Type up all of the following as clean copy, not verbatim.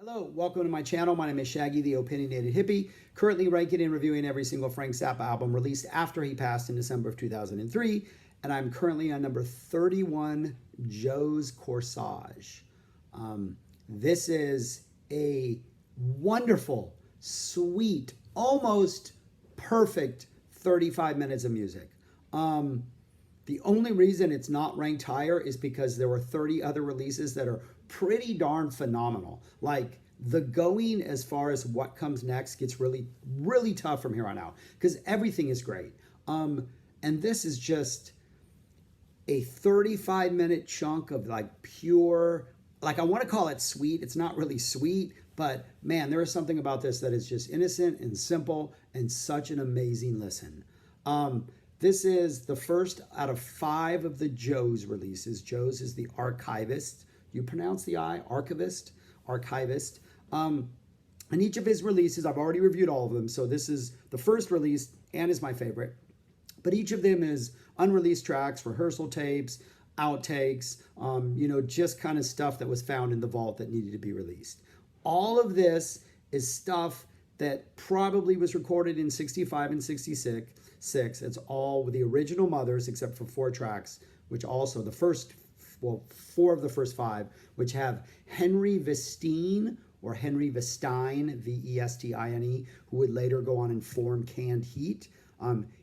Hello, welcome to my channel. My name is Shaggy, the Opinionated Hippie, currently ranking and reviewing every single Frank Zappa album released after he passed in December of 2003, and I'm currently on number 31, Joe's Corsage. This is a wonderful, sweet, almost perfect 35 minutes of music. The only reason it's not ranked higher is because there were 30 other releases that are pretty darn phenomenal. Like the going as far as what comes next gets really, really tough from here on out because everything is great. And this is just a 35-minute chunk of like pure, like I want to call it sweet. It's not really sweet, but man, there is something about this that is just innocent and simple and such an amazing listen. This is the first out of 5 of the Joe's releases. Joe's is the archivist. You pronounce the I? Archivist? Archivist. And each of his releases, I've already reviewed all of them, so this is the first release and is my favorite. But each of them is unreleased tracks, rehearsal tapes, outtakes, just kind of stuff that was found in the vault that needed to be released. All of this is stuff that probably was recorded in 65 and 66. It's all with the original Mothers except for 4 tracks, which also the first, 4 of the first 5, which have Henry Vestine or Henry Vestine, V-E-S-T-I-N-E, who would later go on and form Canned Heat.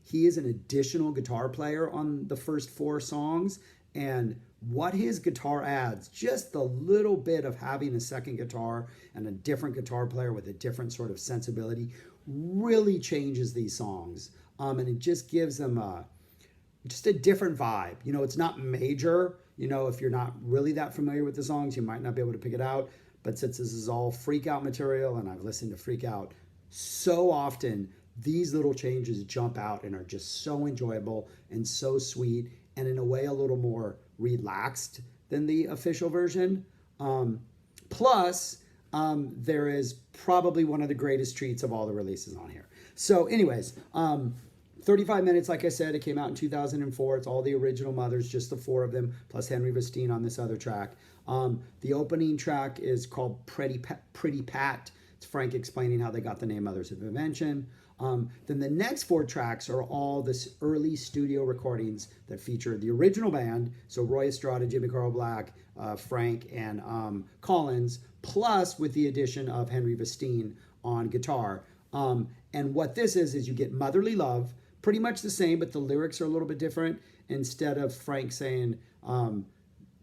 He is an additional guitar player on the first 4 songs, and what his guitar adds, just the little bit of having a second guitar and a different guitar player with a different sort of sensibility, really changes these songs. And it just gives them just a different vibe. It's not major. If you're not really that familiar with the songs, you might not be able to pick it out. But since this is all Freak Out material, and I've listened to Freak Out so often, these little changes jump out and are just so enjoyable and so sweet, and in a way a little more relaxed than the official version. Plus, there is probably one of the greatest treats of all the releases on here. So anyways, 35 minutes, like I said, it came out in 2004. It's all the original Mothers, just the 4 of them, plus Henry Vestine on this other track. The opening track is called Pretty Pat. It's Frank explaining how they got the name Mothers of Invention. Then the next 4 tracks are all this early studio recordings that feature the original band, so Roy Estrada, Jimmy Carl Black, Frank, and Collins, plus with the addition of Henry Vestine on guitar. And what this is you get Motherly Love, pretty much the same, but the lyrics are a little bit different. Instead of Frank saying,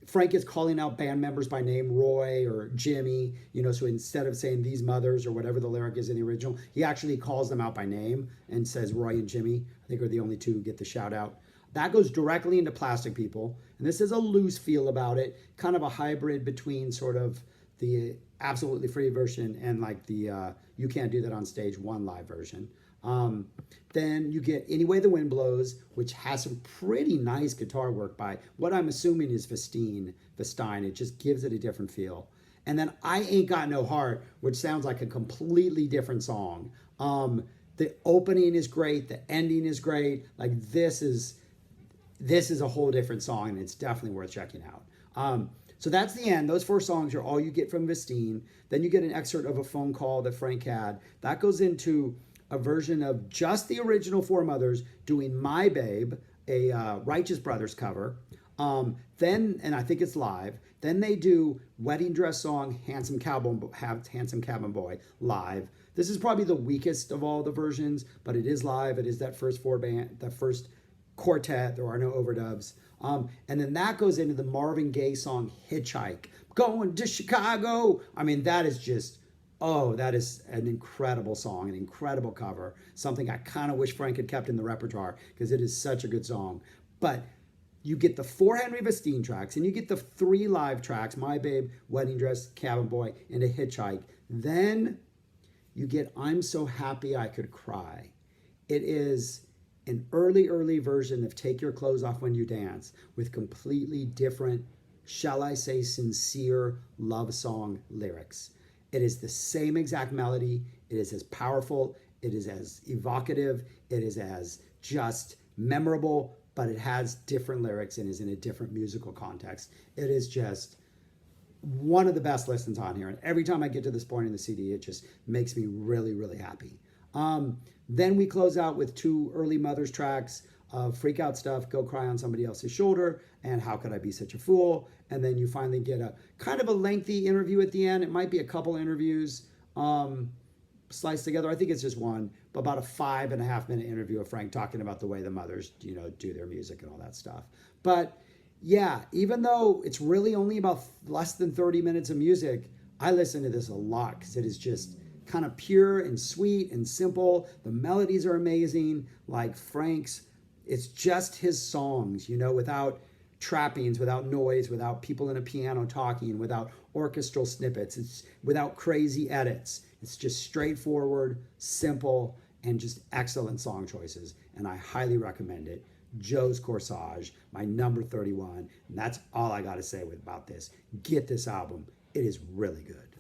Frank is calling out band members by name, Roy or Jimmy, so instead of saying these mothers or whatever the lyric is in the original, he actually calls them out by name and says Roy and Jimmy, I think are the only 2 who get the shout out. That goes directly into Plastic People, and this is a loose feel about it, kind of a hybrid between sort of the Absolutely Free version and like the You Can't Do That on Stage 1 live version. Then you get Any Way the Wind Blows, which has some pretty nice guitar work by what I'm assuming is Vestine. It just gives it a different feel. And then I Ain't Got No Heart, which sounds like a completely different song. The opening is great. The ending is great. Like this is a whole different song, and it's definitely worth checking out. So that's the end. Those 4 songs are all you get from Vestine. Then you get an excerpt of a phone call that Frank had. That goes into a version of just the original 4 Mothers doing My Babe, a Righteous Brothers cover. Then, and I think it's live, then they do Wedding Dress Song, Handsome Cabin Boy live. This is probably the weakest of all the versions, but it is live. It is that first quartet. There are no overdubs. And then that goes into the Marvin Gaye song Hitchhike. Going to Chicago. I mean, that is just, that is an incredible song, an incredible cover. Something I kind of wish Frank had kept in the repertoire because it is such a good song. But you get the 4 Henry Vestine tracks and you get the 3 live tracks, My Babe, Wedding Dress, Cabin Boy, and a Hitchhike. Then you get I'm So Happy I Could Cry. It is an early version of Take Your Clothes Off When You Dance with completely different, shall I say, sincere love song lyrics. It is the same exact melody. It is as powerful. It is as evocative. It is as just memorable, but it has different lyrics and is in a different musical context. It is just one of the best listens on here. And every time I get to this point in the CD, it just makes me really, really happy. Then we close out with two early Mothers tracks of Freak Out Stuff, Go Cry on Somebody Else's Shoulder, and How Could I Be Such a Fool? And then you finally get a kind of a lengthy interview at the end. It might be a couple interviews sliced together. I think it's just one, but about a 5.5 minute interview of Frank talking about the way the Mothers, do their music and all that stuff. But yeah, even though it's really only about less than 30 minutes of music, I listen to this a lot because it is just kind of pure and sweet and simple. The melodies are amazing, like Frank's. It's just his songs, without trappings, without noise, without people in a piano talking, without orchestral snippets. It's without crazy edits. It's just straightforward, simple, and just excellent song choices. And I highly recommend it. Joe's Corsage, my number 31. And that's all I got to say about this. Get this album. It is really good.